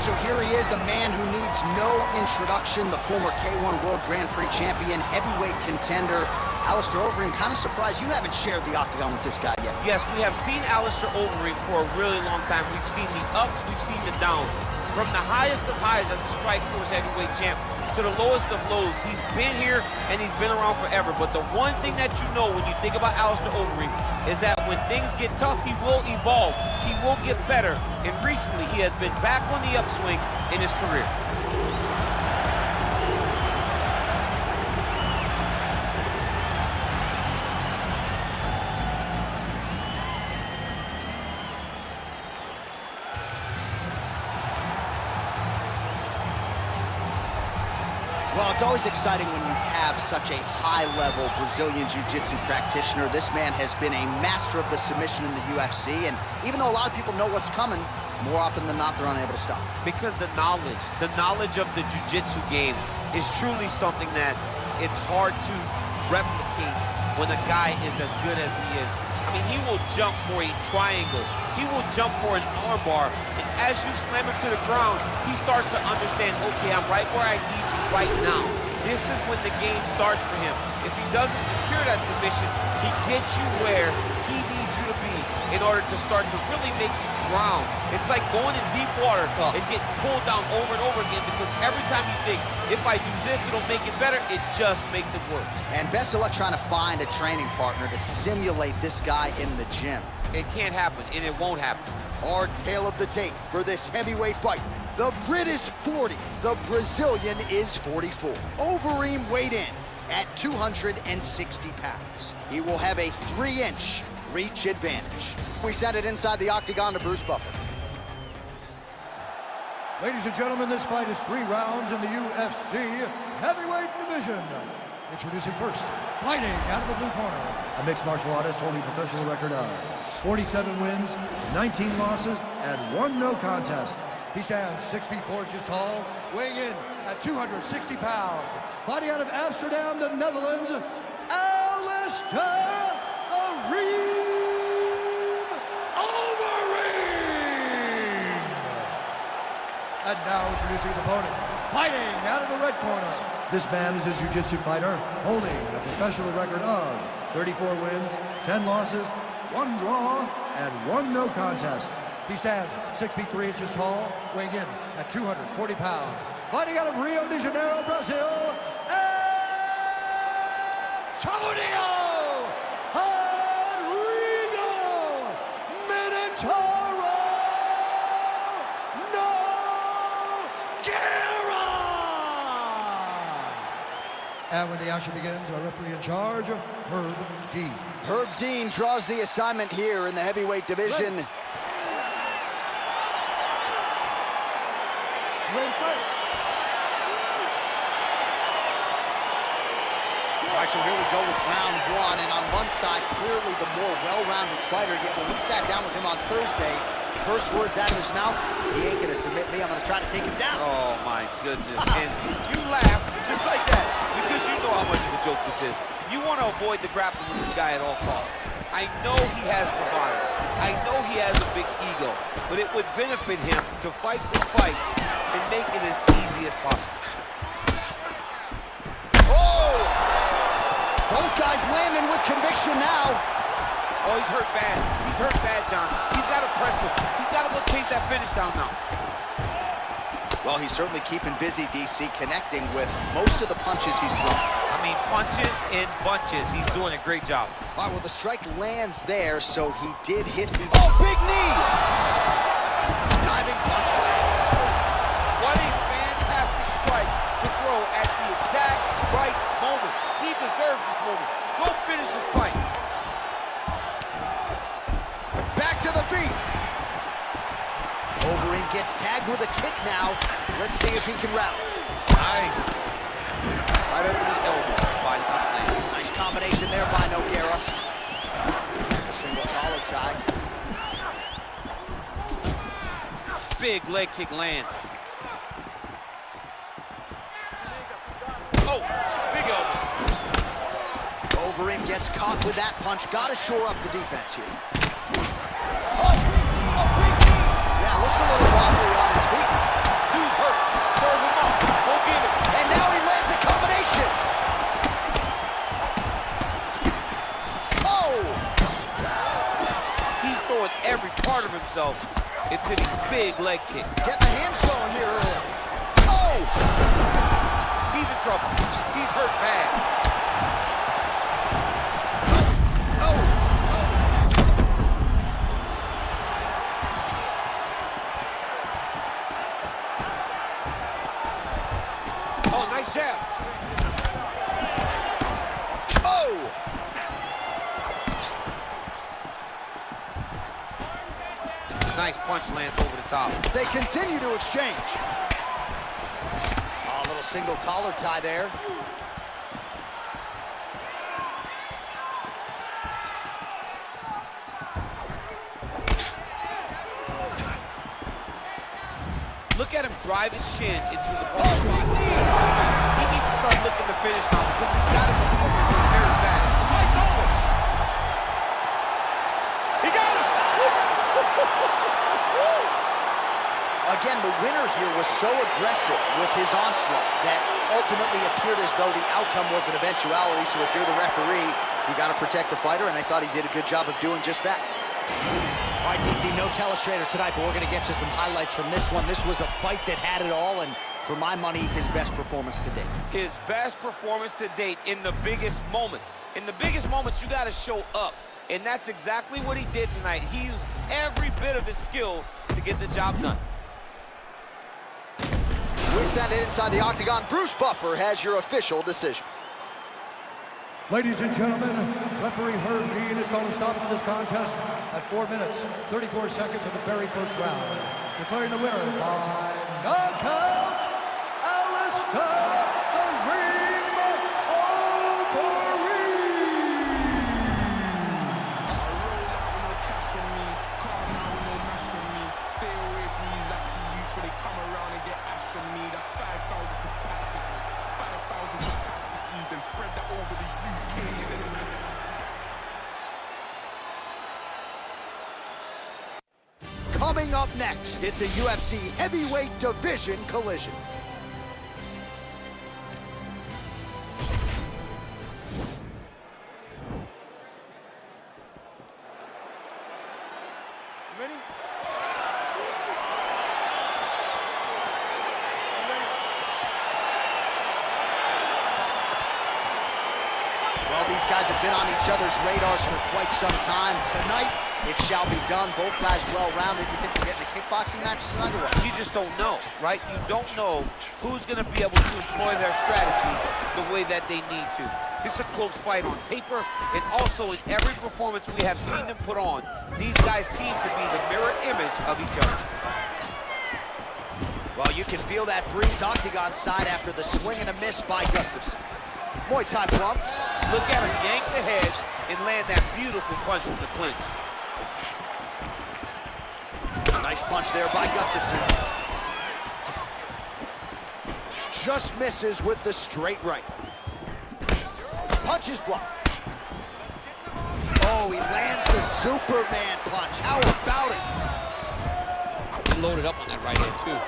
right, so here he is, a man who needs no introduction, the former K1 World Grand Prix champion, heavyweight contender, Alistair Overeem. Kind of surprised you haven't shared the octagon with this guy yet. Yes, we have seen Alistair Overeem for a really long time. We've seen the ups, we've seen the downs. From the highest of highs as the Strikeforce heavyweight champ to the lowest of lows. He's been here and he's been around forever. But the one thing that you know when you think about Alistair Overeem is that when things get tough, he will evolve. He will get better. And recently, he has been back on the upswing in his career. Well, it's always exciting when you have such a high-level Brazilian Jiu-Jitsu practitioner. This man has been a master of the submission in the UFC, and even though a lot of people know what's coming, more often than not, they're unable to stop. Because the knowledge of the Jiu-Jitsu game is truly something that it's hard to replicate when a guy is as good as he is. I mean, he will jump for a triangle. He will jump for an armbar. And as you slam him to the ground, he starts to understand, okay, I'm right where I need you right now. This is when the game starts for him. If he doesn't secure that submission, he gets you where he needs you to be in order to start to really make you drown. It's like going in deep water and getting pulled down over and over again, because every time you think, if I do this, it'll make it better, it just makes it worse. And best of luck trying to find a training partner to simulate this guy in the gym. It can't happen, and it won't happen. Our tale of the tape for this heavyweight fight. The Brit is 40, the Brazilian is 44. Overeem weighed in at 260 pounds. He will have a 3-inch reach advantage. We send it inside the octagon to Bruce Buffer. Ladies and gentlemen, this fight is 3 rounds in the UFC heavyweight division. Introducing first, fighting out of the blue corner, a mixed martial artist holding a professional record of 47 wins, 19 losses, and 1 no contest. He stands 6 feet 4 inches tall, weighing in at 260 pounds. Fighting out of Amsterdam, the Netherlands, Alistair Overeem. And now introducing his opponent, fighting out of the red corner. This man is a jiu-jitsu fighter holding a professional record of 34 wins, 10 losses, 1 draw, and 1 no contest. He stands 6 feet 3 inches tall, weighing in at 240 pounds. Fighting out of Rio de Janeiro, Brazil, Antonio Rodrigo Minotauro Nogueira. And when the action begins, our referee in charge, Herb Dean. Herb Dean draws the assignment here in the heavyweight division. All right, so here we go with round 1, and on one side, clearly the more well-rounded fighter, yet when we sat down with him on Thursday, first words out of his mouth, he ain't gonna submit me, I'm gonna try to take him down. Oh my goodness, and you laugh just like that, because you know how much of a joke this is. You wanna avoid the grappling with this guy at all costs. I know he has bravado, I know he has a big ego, but it would benefit him to fight this fight and make it as easy as possible. Both guys landing with conviction now. Oh, he's hurt bad. He's hurt bad, John. He's got to press him. He's got to go chase that finish down now. Well, he's certainly keeping busy, DC, connecting with most of the punches he's throwing. I mean, punches in bunches. He's doing a great job. All right, well, the strike lands there, so he did hit the... Oh, big knee! Diving punch lands. What a fantastic strike to throw at the exact right moment. He deserves this moment. Go finish this fight. Back to the feet. Overeem gets tagged with a kick now. Let's see if he can rally. Nice. Right over the elbow by Ainda. Nice combination there by Nogueira. A single collar tie. Big leg kick lands. Oh, big elbow. Overeem gets caught with that punch. Got to shore up the defense here. Oh, a big knee. Yeah, looks a little wobbly on his feet. throwing every part of himself into these big leg kicks. Get the hands going here early. Oh! He's in trouble. He's hurt bad. Oh, nice jab. Oh! Nice punch lands over the top. They continue to exchange. Oh, a little single collar tie there. Look at him drive his shin into the ball. He needs to start looking to finish now because he's got to go very fast. The fight's over. He got him. Again, the winner here was so aggressive with his onslaught that ultimately appeared as though the outcome was an eventuality. So if you're the referee, you got to protect the fighter, and I thought he did a good job of doing just that. All right, DC, no telestrator tonight, but we're going to get you some highlights from this one. This was a fight that had it all, and for my money, his best performance to date. His best performance to date in the biggest moment. In the biggest moments, you got to show up, and that's exactly what he did tonight. He used every bit of his skill to get the job done. We send it inside the octagon. Bruce Buffer has your official decision. Ladies and gentlemen, referee Herb Dean is going to stop to this contest at 4 minutes, 34 seconds of the very first round. Declaring the winner by knockout, Alistair the Ring Overeem. Stay away from these ashy youths when they come around and get ash on me. That's 5,000 capacity. 5,000 capacity. Then spread that over the UK and then Coming up next, it's a UFC heavyweight division collision. ready? Well, these guys have been on each other's radars for quite some time. Tonight, it shall be done. Both guys well-rounded. You think we're getting a kickboxing match tonight or what? You just don't know, right? You don't know who's going to be able to employ their strategy the way that they need to. This is a close fight on paper, and also in every performance we have seen them put on, these guys seem to be the mirror image of each other. Well, you can feel that breeze octagon side after the swing and a miss by Gustafsson. Muay Thai plump. Look at him yank the head and land that beautiful punch in the clinch. Nice punch there by Gustafsson. Just misses with the straight right. Punch is blocked. Oh, he lands the Superman punch. How about it? He loaded up on that right hand, too.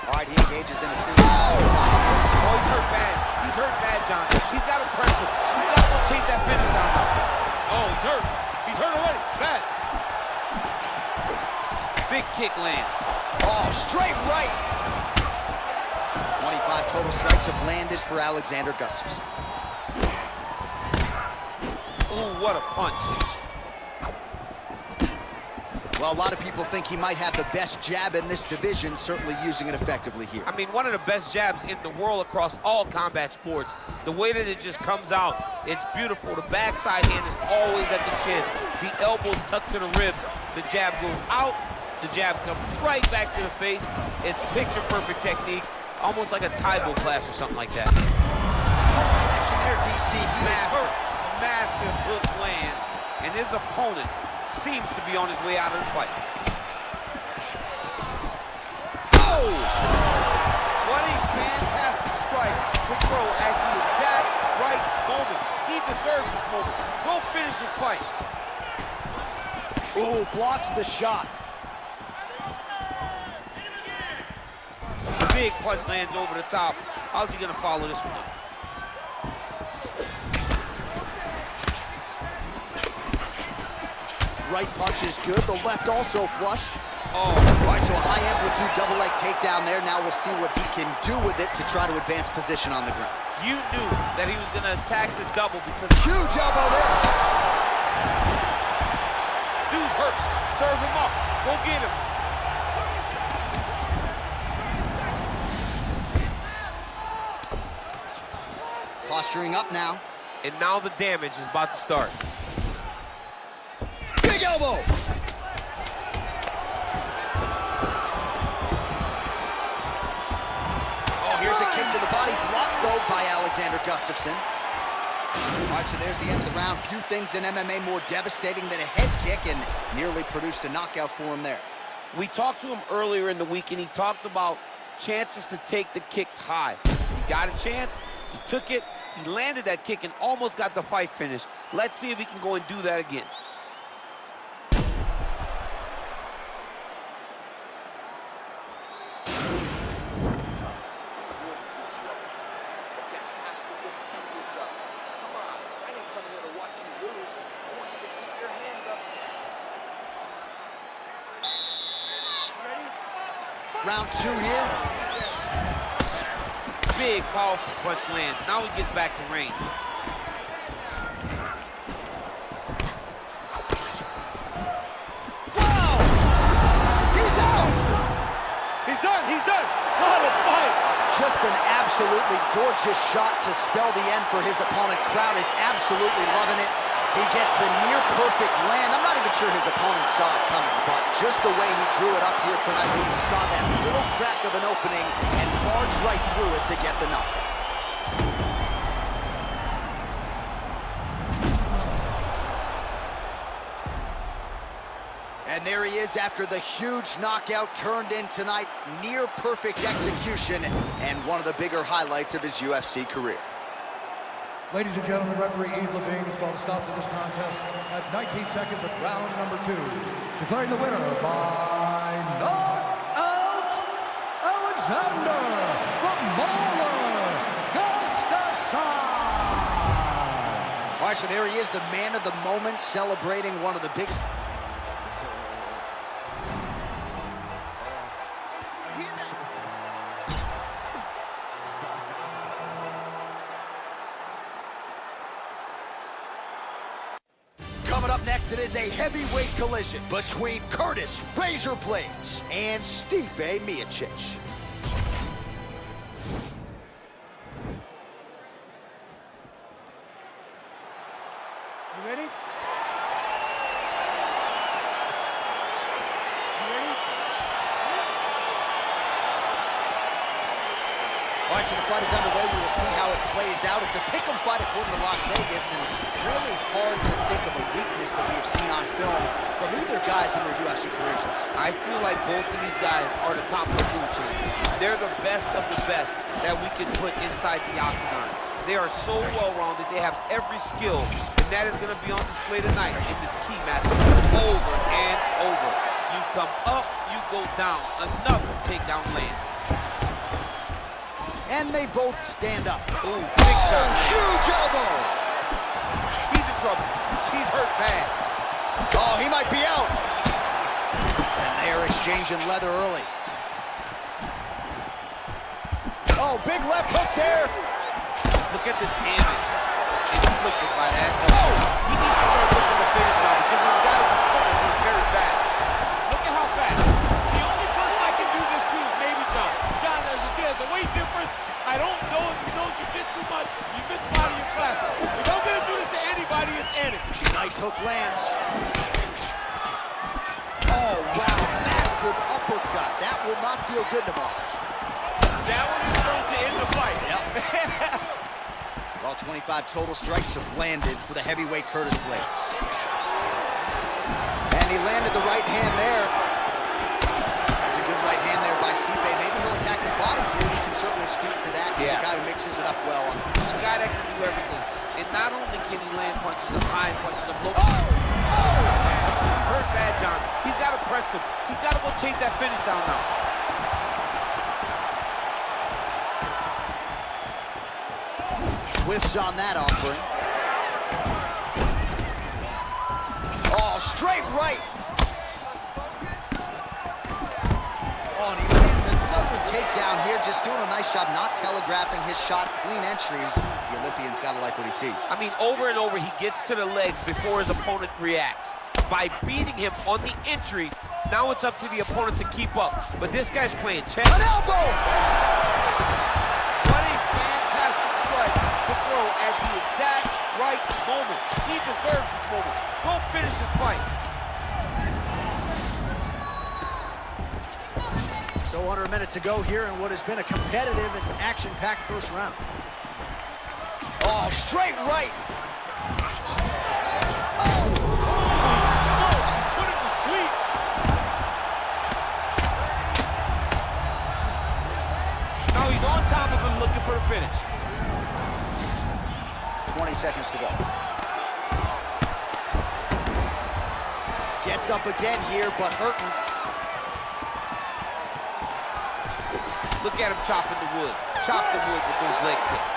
All right, he engages in a single. Oh, he's hurt bad. He's hurt bad, John. He's got to press him. He's got to go chase that finish down. Oh, he's hurt. He's hurt already. Bad. Big kick lands. Oh, straight right. 25 total strikes have landed for Alexander Gustafsson. Ooh, what a punch. Well, a lot of people think he might have the best jab in this division, certainly using it effectively here. I mean, one of the best jabs in the world across all combat sports. The way that it just comes out, it's beautiful. The backside hand is always at the chin. The elbows tucked to the ribs. The jab goes out. The jab comes right back to the face. It's picture-perfect technique, almost like a Taibo class or something like that. Action there, DC. He is hurt. Massive hook lands, and his opponent seems to be on his way out of the fight. Oh! What a fantastic strike to throw at the exact right moment. He deserves this moment. Go finish this fight. Ooh, blocks the shot. Big punch lands over the top. How's he gonna follow this one up? right punch is good. The left also flush. Oh. All right, so a high-amplitude double leg takedown there. Now we'll see what he can do with it to try to advance position on the ground. You knew that he was going to attack the double because... Huge elbow there. Dude's hurt. Serve him up. Go get him. Posturing up now. And now the damage is about to start. Big elbow. Oh, here's a kick to the body. Blocked, though, by Alexander Gustafsson. All right, so there's the end of the round. Few things in MMA more devastating than a head kick, and nearly produced a knockout for him there. We talked to him earlier in the week, and he talked about chances to take the kicks high. He got a chance. He took it. He landed that kick and almost got the fight finished. Let's see if he can go and do that again. Round two here. Big, powerful punch lands. Now he gets back to range. Wow! He's out! He's done! He's done! What a fight! Just an absolutely gorgeous shot to spell the end for his opponent. Crowd is absolutely loving it. He gets the near-perfect land. I'm not even sure his opponent saw it coming, but just the way he drew it up here tonight, we saw that little crack of an opening and barged right through it to get the knockout. And there he is after the huge knockout turned in tonight. Near-perfect execution and one of the bigger highlights of his UFC career. Ladies and gentlemen, referee Yves Levine has called a stop to this contest at 19 seconds of round number 2. Declaring the winner by knockout, Alexander Gustafsson. All right, so there he is, the man of the moment, celebrating one of the big... Coming up next, it is a heavyweight collision between Curtis Razor Blades and Stipe Miocic. You ready? All right, so the fight is underway. We will see how it plays out. It's a pick'em fight according to Las Vegas, and really hard to think of a weakness that we have seen on film from either guys in their UFC careers. I feel like both of these guys are the top of the food chain. They're the best of the best that we can put inside the octagon. They are so well-rounded. They have every skill, and that is going to be on display tonight in this key matchup over and over. You come up, you go down. Another takedown land. And they both stand up. Ooh, big shot. Huge elbow. He's in trouble. He's hurt bad. Oh, he might be out. And they are exchanging leather early. Oh, big left hook there. Look at the damage inflicted by that. Oh, he needs to start looking to finish now because he's got his opponent very bad. Look at how fast. The only person I can do this to is maybe John. John, there's a weight difference. I don't know if you know jiu-jitsu much. You miss a lot of your classes. If I'm going to do this to anybody, it's Andy. Nice hook lands. Oh, wow. Massive uppercut. That will not feel good tomorrow. That one is going to end the fight. Yep. Well, 25 total strikes have landed for the heavyweight Curtis Blades. And he landed the right hand there. That's a good right hand there by Stipe. Maybe he'll attack the body here. You can certainly speak to that. He's a guy who mixes it up well. He's a guy that can do everything. And not only can he land punches up high, punches up low. He's hurt bad, John. He's got to press him. He's got to go chase that finish down now. Whiffs on that offering. Oh, straight right. Oh, and he lands another takedown here, just doing a nice job not telegraphing his shot. Clean entries. The Olympian's got to like what he sees. I mean, over and over, he gets to the legs before his opponent reacts. By beating him on the entry, now it's up to the opponent to keep up. But this guy's playing chess. An elbow! What a fantastic strike to throw at the exact right moment. He deserves this moment. Go finish this fight. So under a minute to go here in what has been a competitive and action-packed first round. Oh, straight right. He's on top of him looking for the finish. 20 seconds to go. Gets up again here, but hurting. Look at him chopping the wood. Chop the wood with those leg kicks.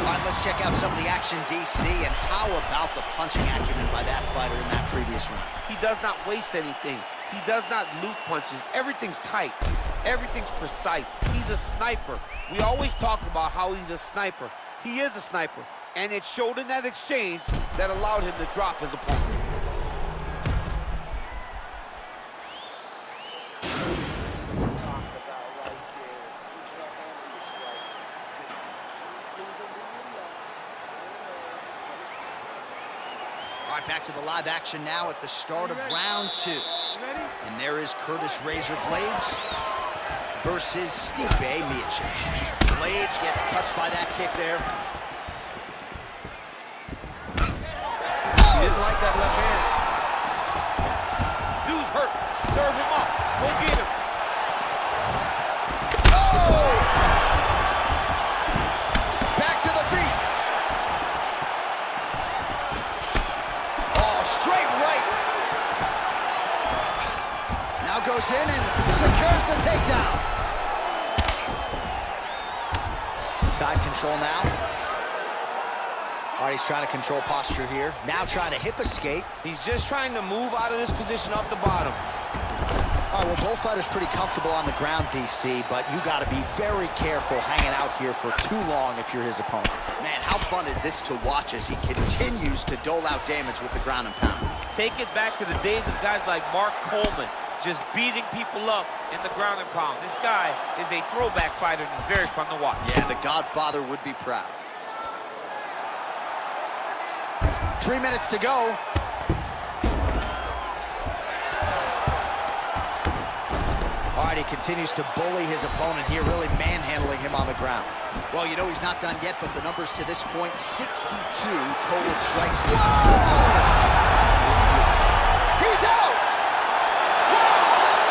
All right, let's check out some of the action, DC, and how about the punching acumen by that fighter in that previous round? He does not waste anything. He does not loop punches. Everything's tight. Everything's precise. He's a sniper. We always talk about how he's a sniper. He is a sniper. And it showed in that exchange that allowed him to drop his opponent. All right, back to the live action now at the start of round 2. And there is Curtis Razor Blades versus Stipe Miocic. Blades gets touched by that kick there. He didn't like that left hand. Dude's hurt. Serve him up. Go get him. Oh! Back to the feet. Oh, straight right. Now goes in and secures the takedown. Side control now. All right, he's trying to control posture here. Now trying to hip escape. He's just trying to move out of this position up the bottom. All right, well, both fighters pretty comfortable on the ground, DC, but you got to be very careful hanging out here for too long if you're his opponent. Man, how fun is this to watch as he continues to dole out damage with the ground and pound? Take it back to the days of guys like Mark Coleman, just beating people up in the ground and pound. This guy is a throwback fighter and he's very fun to watch. Yeah, the Godfather would be proud. 3 minutes to go. All right, he continues to bully his opponent here, really manhandling him on the ground. Well, you know he's not done yet, but the numbers to this point, 62 total strikes. Whoa! He's out!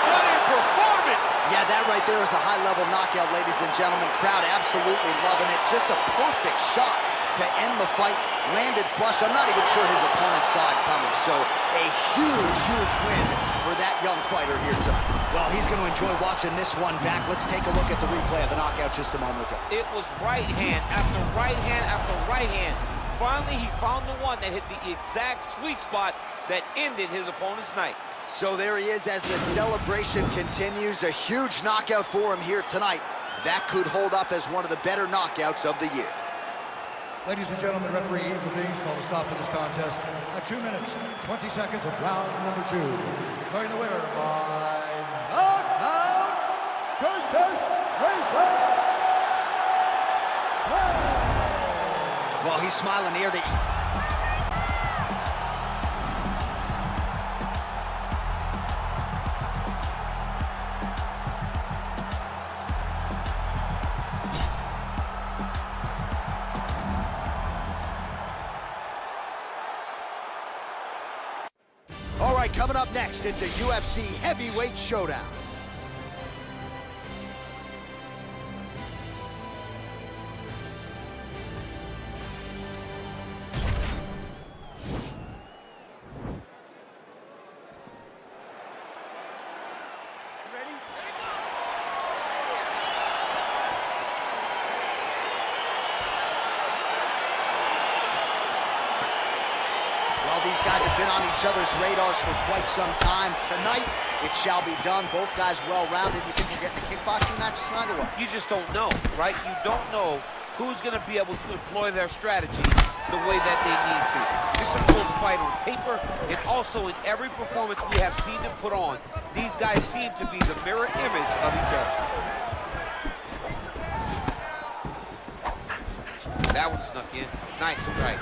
What a performance! Yeah, that right there is a high-level knockout, ladies and gentlemen. Crowd absolutely loving it. Just a perfect shot to end the fight. Landed flush. I'm not even sure his opponent saw it coming. So a huge, huge win for that young fighter here tonight. Well, he's going to enjoy watching this one back. Let's take a look at the replay of the knockout just a moment ago. It was right hand after right hand after right hand. Finally, he found the one that hit the exact sweet spot that ended his opponent's night. So there he is as the celebration continues. A huge knockout for him here tonight. That could hold up as one of the better knockouts of the year. Ladies and gentlemen, referee Ian Levine called a stop to this contest at 2 minutes, 20 seconds of round number 2. Declaring the winner by knockout, Curtis Razor. Well, he's smiling ear to ear. All right, coming up next, it's a UFC heavyweight showdown. Well, these guys have been on each other's radars for quite some time. Tonight, it shall be done. Both guys well-rounded. You think we're getting a kickboxing match tonight or what? You just don't know, right? You don't know who's going to be able to employ their strategy the way that they need to. It's a close fight on paper, and also in every performance we have seen them put on. These guys seem to be the mirror image of each other. That one snuck in. Nice strike.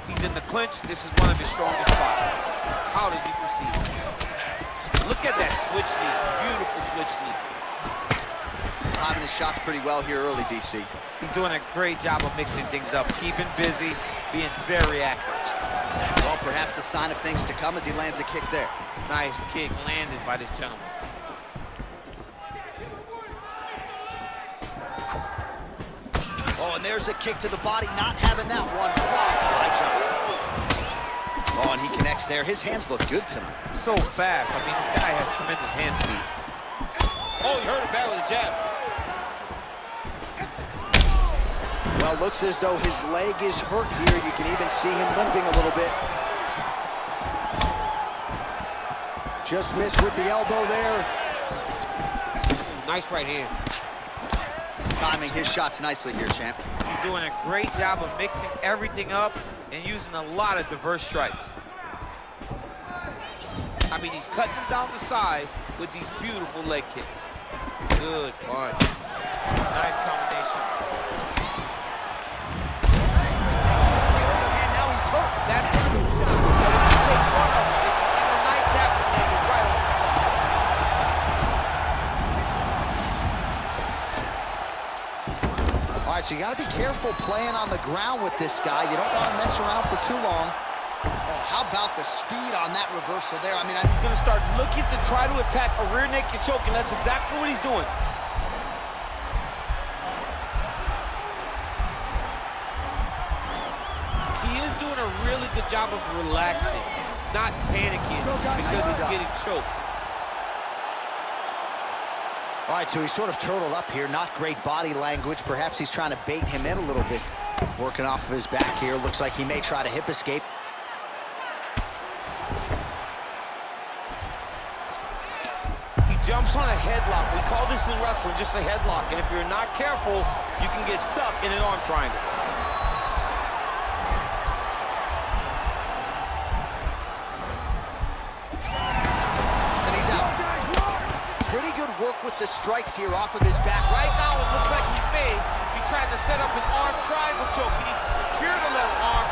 He's in the clinch. This is one of his strongest spots. How does he proceed? Look at that switch knee. Beautiful switch knee. Timing his shots pretty well here early, DC. He's doing a great job of mixing things up, keeping busy, being very active. Well, perhaps a sign of things to come as he lands a kick there. Nice kick landed by this gentleman. Oh, and there's a kick to the body, not having that one blocked by Johnson. Oh, and he connects there. His hands look good tonight. So fast. I mean, this guy has tremendous hand speed. Oh, he hurt him bad with a jab. Well, looks as though his leg is hurt here. You can even see him limping a little bit. Just missed with the elbow there. Nice right hand. Timing his shots nicely here, champ. He's doing a great job of mixing everything up and using a lot of diverse strikes. I mean, he's cutting them down to size with these beautiful leg kicks. Good punch. Nice combination. And now he's hurt. That's a good shot. Take one of them. In the night, that one landed right on the spot. All right, so you got to be careful playing on the ground with this guy. You don't want to mess around for too long. Oh, how about the speed on that reversal there? I mean, He's going to start looking to try to attack a rear naked choke, and that's exactly what he's doing. He is doing a really good job of relaxing, not panicking because he's getting choked. all right, so he's sort of turtled up here. Not great body language. Perhaps he's trying to bait him in a little bit. Working off of his back here. Looks like he may try to hip escape. He jumps on a headlock. We call this in wrestling just a headlock. And if you're not careful, you can get stuck in an arm triangle. And he's out. Pretty good work with the strikes here off of his back. Right now, it looks like he may be trying to set up an arm triangle choke. He needs to secure the left arm,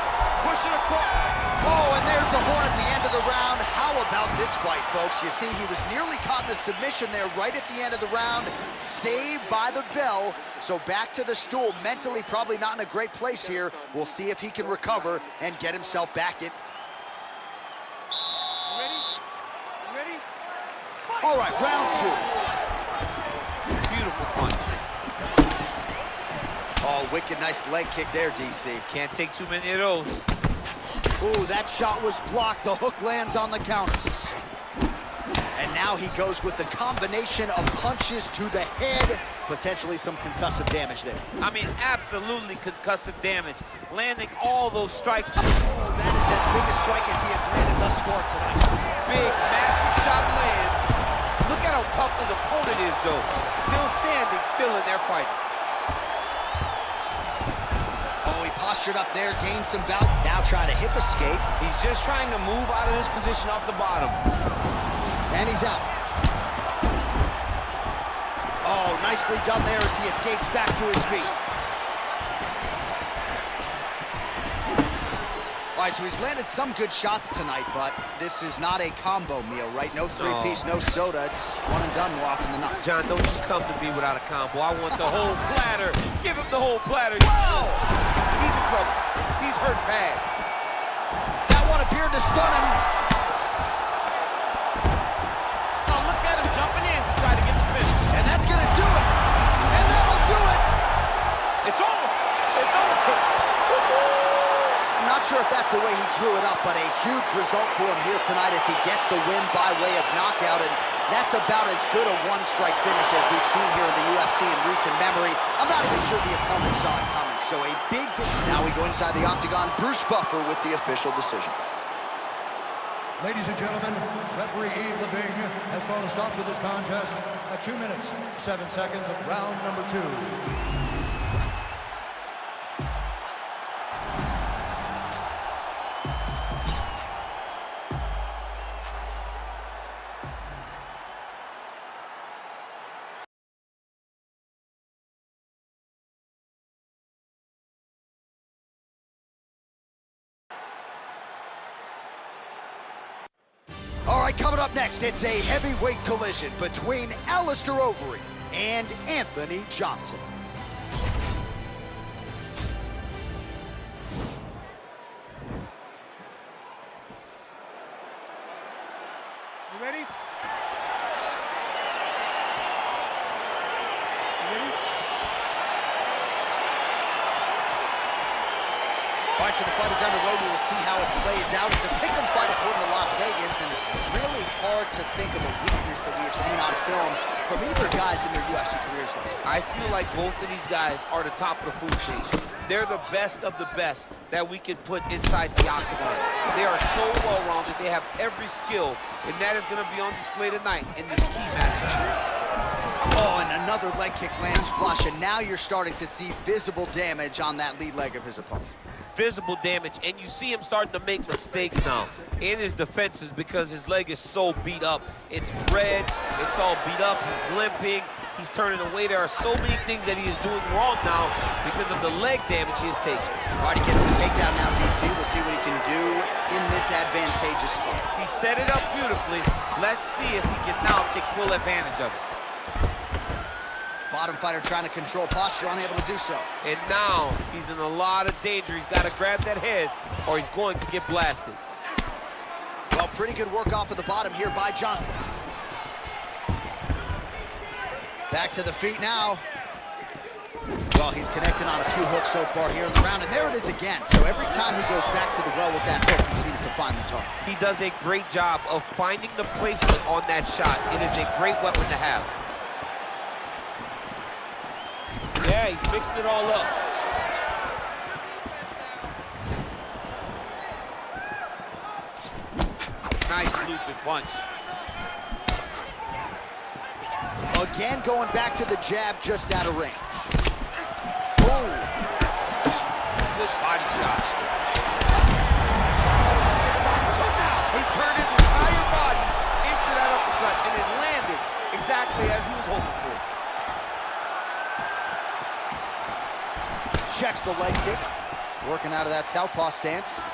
push it across. Oh, and there's the horn at the end of the round. How about this fight, folks? You see, he was nearly caught in a submission there right at the end of the round. Saved by the bell. So back to the stool. Mentally, probably not in a great place here. We'll see if he can recover and get himself back in. Ready? All right, round two. Beautiful punch. Oh, wicked nice leg kick there, DC. Can't take too many of those. Ooh, that shot was blocked. The hook lands on the counter. And now he goes with the combination of punches to the head. Potentially some concussive damage there. I mean, absolutely concussive damage. Landing all those strikes. Oh, that is as big a strike as he has landed thus far tonight. Big, massive shot lands. Look at how tough his opponent is, though. Still standing, still in their fight. Oh, he postured up there, gained some bout. Now trying to hip escape. He's just trying to move out of this position off the bottom. And he's out. Oh, nicely done there as he escapes back to his feet. All right, so he's landed some good shots tonight, but this is not a combo meal, right? No three-piece, no soda. It's one and done more often than not. John, don't just come to me without a combo. I want the whole platter. Give him the whole platter. Whoa! He's in trouble. He's hurt bad. That one appeared to stun him. Oh, look at him jumping in to try to get the finish. And that's going to do it. And that'll do it. It's over. It's over. I'm not sure if that's the way he drew it up, but a huge result for him here tonight as he gets the win by way of knockout. And that's about as good a one-strike finish as we've seen here in the UFC in recent memory. I'm not even sure the opponent saw it coming. So a big... Now we go inside the octagon. Bruce Buffer with the official decision. Ladies and gentlemen, referee Yves Leving has called a stop to this contest at 2 minutes, 7 seconds of round number 2. All right, coming up next, it's a heavyweight collision between Alistair Overeem and Anthony Johnson. You ready? You ready? All right, so the fight is underway. We will see how it plays out. It's a pick'em fight according to Las Vegas, and really hard to think of a weakness that we have seen on film from either guys in their UFC careers thus far. I feel like both of these guys are the top of the food chain. They're the best of the best that we can put inside the octagon. They are so well-rounded. They have every skill, and that is going to be on display tonight in this key match. Oh, and another leg kick lands flush, and now you're starting to see visible damage on that lead leg of his opponent. Visible damage, and you see him starting to make mistakes now in his defenses because his leg is so beat up. It's red, it's all beat up, he's limping, he's turning away. There are so many things that he is doing wrong now because of the leg damage he has taken. All right, he gets the takedown now, DC. We'll see what he can do in this advantageous spot. He set it up beautifully. Let's see if he can now take full advantage of it. Bottom fighter trying to control posture, unable to do so. And now he's in a lot of danger. He's got to grab that head or he's going to get blasted. Well, pretty good work off of the bottom here by Johnson. Back to the feet now. Well, he's connected on a few hooks so far here in the round, and there it is again. So every time he goes back to the well with that hook, he seems to find the target. He does a great job of finding the placement on that shot. It is a great weapon to have. Yeah, he's mixing it all up. Nice looping punch. Again, going back to the jab just out of range. Ooh. Good body shot. He turned his entire body into that uppercut, and it landed exactly as he was hoping for. Checks the leg kick, working out of that southpaw stance.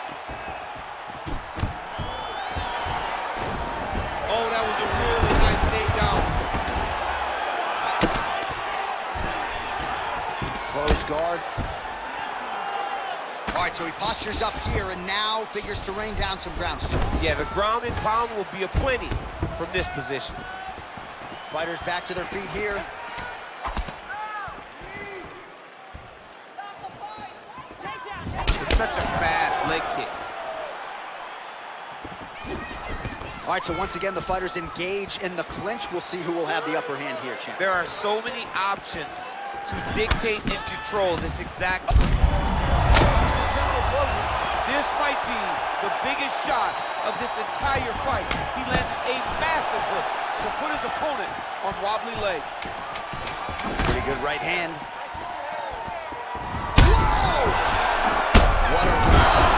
Oh, that was a really nice takedown. Close guard. All right, so he postures up here and now figures to rain down some ground strikes. Yeah, the ground and pound will be aplenty from this position. Fighters back to their feet here. Such a fast leg kick. All right, so once again, the fighters engage in the clinch. We'll see who will have the upper hand here, champ. There are so many options to dictate and control this exact... This might be the biggest shot of this entire fight. He landed a massive hook to put his opponent on wobbly legs. Pretty good right hand. Whoa! What a round.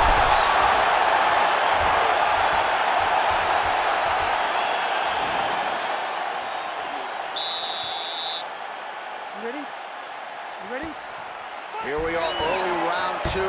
You ready? You ready? Here we are, early round 2.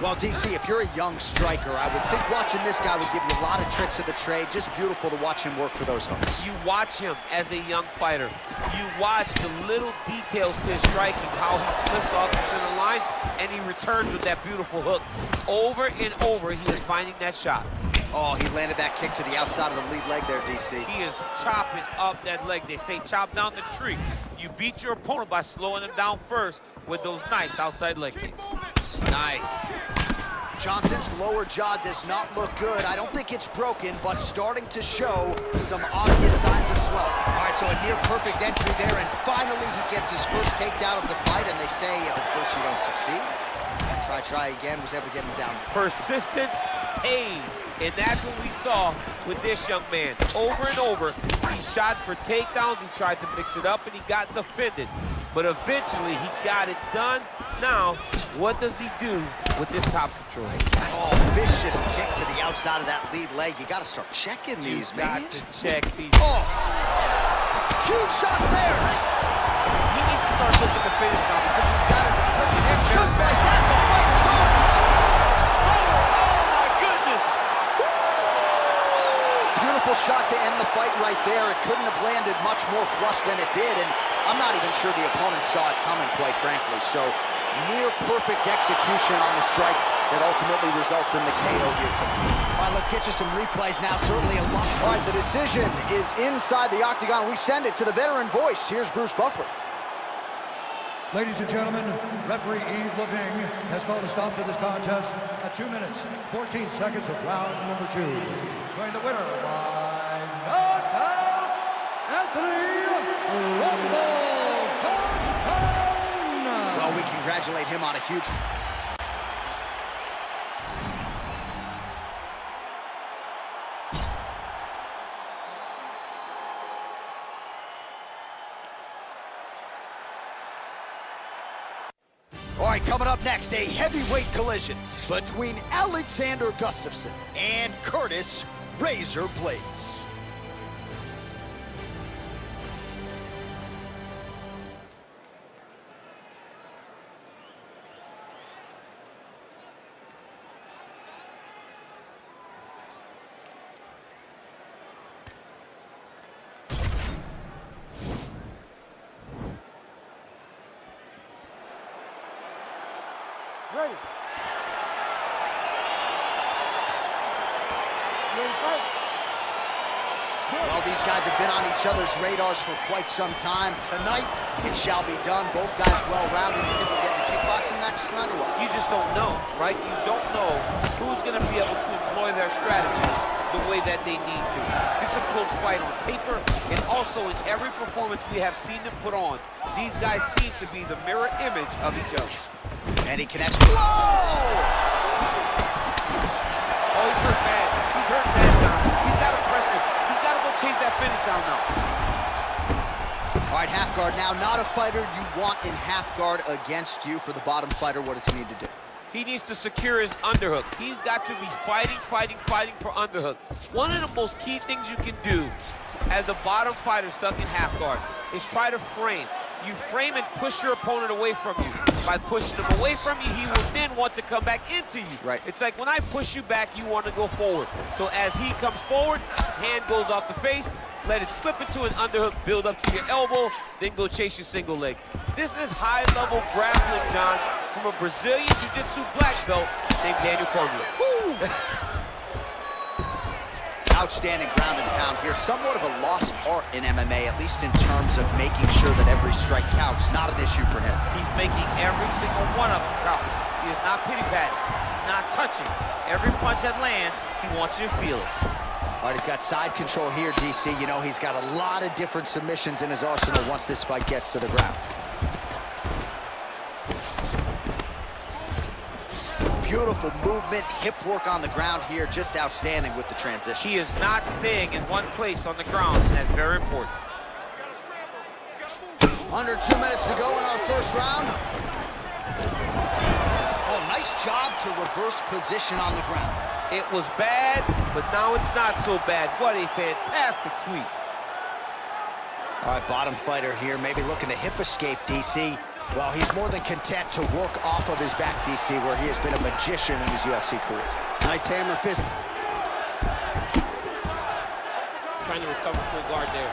Well, DC, if you're a young striker, I would think watching this guy would give you a lot of tricks of the trade. Just beautiful to watch him work for those hooks. You watch him as a young fighter. You watch the little details to his striking, how he slips off the center line, and he returns with that beautiful hook. Over and over, he is finding that shot. Oh, he landed that kick to the outside of the lead leg there, DC. He is chopping up that leg. They say chop down the tree. You beat your opponent by slowing him down first with those nice outside leg kicks. Nice. Johnson's lower jaw does not look good. I don't think it's broken, but starting to show some obvious signs of swelling. All right, right, so a near-perfect entry there, and finally he gets his first takedown of the fight, and they say, of course, you don't succeed. Try again, was able to get him down there. Persistence pays, and that's what we saw with this young man. Over and over, he shot for takedowns, he tried to mix it up, and he got defended. But eventually, he got it done. Now, what does he do with this top control? Oh, vicious kick to the outside of that lead leg. You got to start checking these, man. You got to check these. Oh, huge shots there. He needs to start looking to finish now because he's got it. And just like that, the fight is over. Oh, my goodness. Beautiful shot to end the fight right there. It couldn't have landed much more flush than it did, and I'm not even sure the opponent saw it coming, quite frankly. So, near perfect execution on the strike that ultimately results in the KO here tonight. All right, let's get you some replays now. Certainly a lot. All right, the decision is inside the octagon. We send it to the veteran voice. Here's Bruce Buffer. Ladies and gentlemen, referee Yves Leving has called a stop to this contest at 2 minutes, 14 seconds of round number 2. Declaring the winner by knockout, Anthony Rumble Johnson. Well, we congratulate him on a huge... All right, coming up next, a heavyweight collision between Alexander Gustafsson and Curtis Razor Blades. Ready. Ready, fight. Well, these guys have been on each other's radars for quite some time. Tonight, it shall be done. Both guys well-rounded. You think we're getting a kickboxing match tonight or what? You just don't know, right? You don't know who's going to be able to employ their strategies the way that they need to. This is a close fight on paper, and also in every performance we have seen them put on, these guys seem to be the mirror image of each other. And he connects. Whoa! Oh, he's hurt bad. He's hurt bad, John. He's got to press him. He's got to go chase that finish down now. All right, half guard now. Not a fighter you want in half guard against you. For the bottom fighter, what does he need to do? He needs to secure his underhook. He's got to be fighting for underhook. One of the most key things you can do as a bottom fighter stuck in half guard is try to frame. You frame and push your opponent away from you. By pushing him away from you, he will then want to come back into you. Right. It's like when I push you back, you want to go forward. So as he comes forward, hand goes off the face, let it slip into an underhook, build up to your elbow, then go chase your single leg. This is high-level grappling, John, from a Brazilian Jiu-Jitsu black belt named Daniel Cormier. Outstanding ground and pound here. Somewhat of a lost art in MMA, at least in terms of making sure that every strike counts. Not an issue for him. He's making every single one of them count. He is not pity-patting. He's not touching. Every punch that lands, he wants you to feel it. All right, he's got side control here, DC. You know, he's got a lot of different submissions in his arsenal once this fight gets to the ground. Beautiful movement, hip work on the ground here, just outstanding with the transition. He is not staying in one place on the ground, and that's very important. Under 2 minutes to go in our first round. Oh, nice job to reverse position on the ground. It was bad, but now it's not so bad. What a fantastic sweep. All right, bottom fighter here, maybe looking to hip escape, DC. Well, he's more than content to work off of his back, DC, where he has been a magician in his UFC career. Nice hammer fist. Trying to recover full guard there.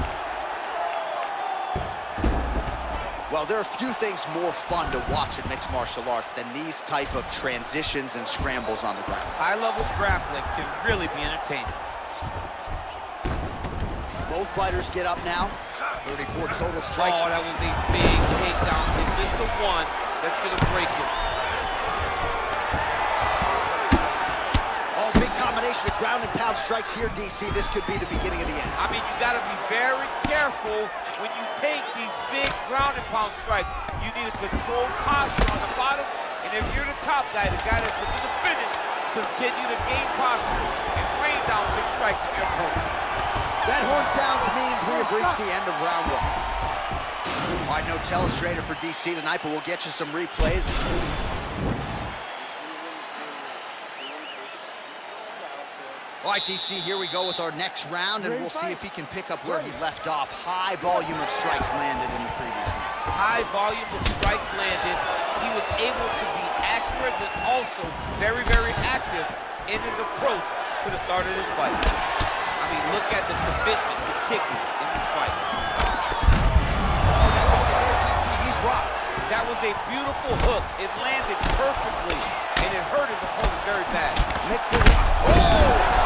Well, there are few things more fun to watch in mixed martial arts than these type of transitions and scrambles on the ground. High-level grappling can really be entertaining. Both fighters get up now. 34 total strikes. Oh, that was a big takedown. Is this the one that's going to break him? Oh, big combination combination of ground and pound strikes here, DC. This could be the beginning of the end. I mean, you got to be very careful when you take these big ground and pound strikes. You need a controlled posture on the bottom, and if you're the top guy, the guy that's looking to finish, continue to gain posture and rain down big strikes on your opponent. That horn sounds means we have reached the end of round one. All right, no telestrator for DC tonight, but we'll get you some replays. All right, DC, here we go with our next round, and we'll see if he can pick up where he left off. High volume of strikes landed in the previous round. High volume of strikes landed. He was able to be accurate, but also very, very active in his approach to the start of this fight. I mean, look at the commitment to kicking in this fight. He's rocked. That was a beautiful hook. It landed perfectly, and it hurt his opponent very bad. Mixes it. Oh!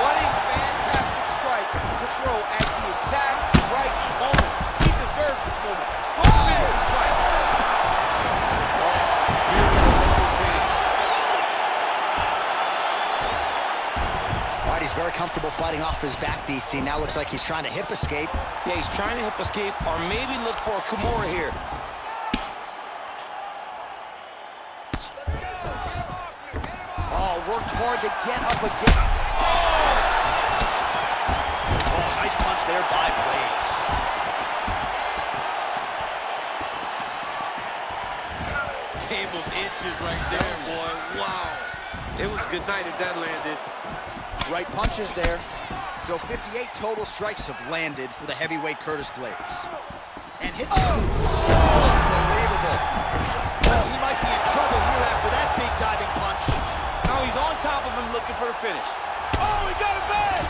What a fantastic strike to throw at the exact right moment. He deserves this moment. Go finish this fight. Beautiful double change. All right, he's very comfortable fighting off his back, DC. Now looks like he's trying to hip escape. Yeah, he's trying to hip escape or maybe look for a Kimura here. Worked hard to get up again. Oh, nice punch there by Blades. Game of inches right there, boy. Wow. It was good night if that landed. Right punches there. So 58 total strikes have landed for the heavyweight Curtis Blades. And hit. Oh! Unbelievable. Well, he might be in trouble here after that big diving punch. Now he's on top of him looking for the finish. Oh, he got it back!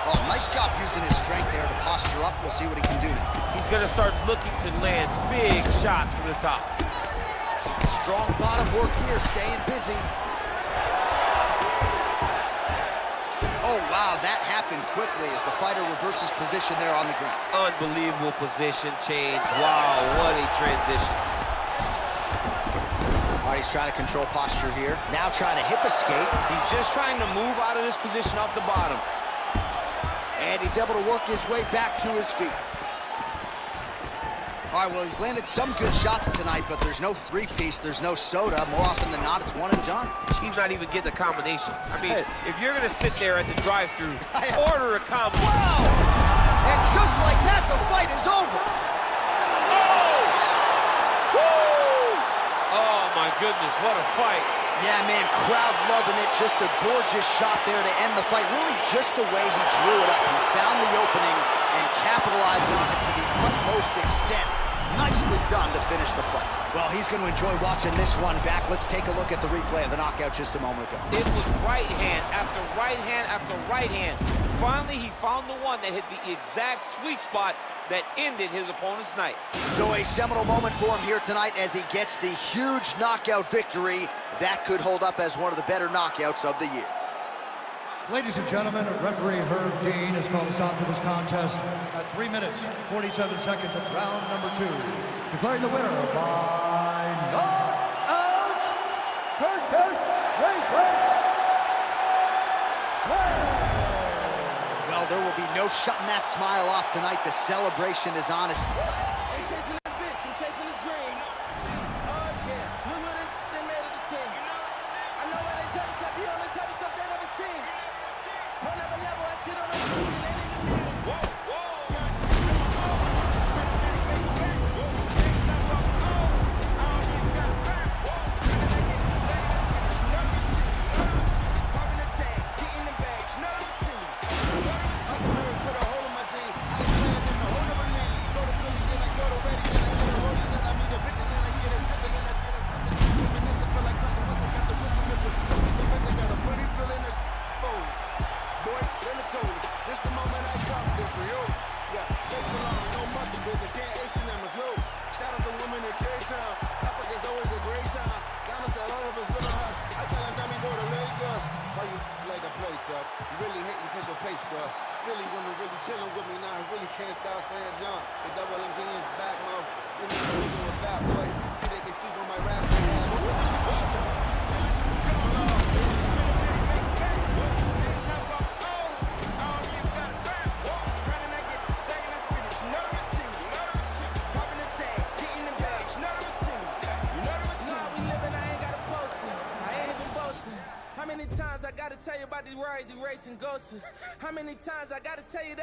Oh, nice job using his strength there to posture up. We'll see what he can do now. He's going to start looking to land big shots from the top. Strong bottom work here, staying busy. Oh, wow, that happened quickly as the fighter reverses position there on the ground. Unbelievable position change. Wow, what a transition. He's trying to control posture here. Now trying to hip escape. He's just trying to move out of this position off the bottom. And he's able to work his way back to his feet. All right, well, he's landed some good shots tonight, but there's no three-piece, there's no soda. More often than not, it's one and done. He's not even getting a combination. I mean, if you're going to sit there at the drive-thru, order a combo. Wow! And just like that, the fight is over. Oh, my goodness, what a fight. Yeah, man, crowd loving it. Just a gorgeous shot there to end the fight. Really just the way he drew it up. He found the opening and capitalized on it to the utmost extent. Nicely done to finish the fight. Well, he's going to enjoy watching this one back. Let's take a look at the replay of the knockout just a moment ago. It was right hand after right hand after right hand. Finally, he found the one that hit the exact sweet spot that ended his opponent's night. So a seminal moment for him here tonight as he gets the huge knockout victory. That could hold up as one of the better knockouts of the year. Ladies and gentlemen, referee Herb Dean has called a stop to this contest at 3 minutes, 47 seconds of round number 2. Declaring the winner by knockout, Curtis Blades. Well, there will be no shutting that smile off tonight. The celebration is on. Ain't chasing a bitch, I'm chasing a dream. Yeah, look what they made of the team. I know why they jealous of you on the type of stuff they never seen. Whole nother level, I shit on the screen, it ain't even me. Whoa, whoa. You really hating cause your pay stuff. Philly women really chilling with me now. I really can't stop saying John. The double MG is back, mouth. See me sleeping with fat boy. See they can sleep on my rap. gotta tell you about these rides, erasing ghosts. How many times I gotta tell you that?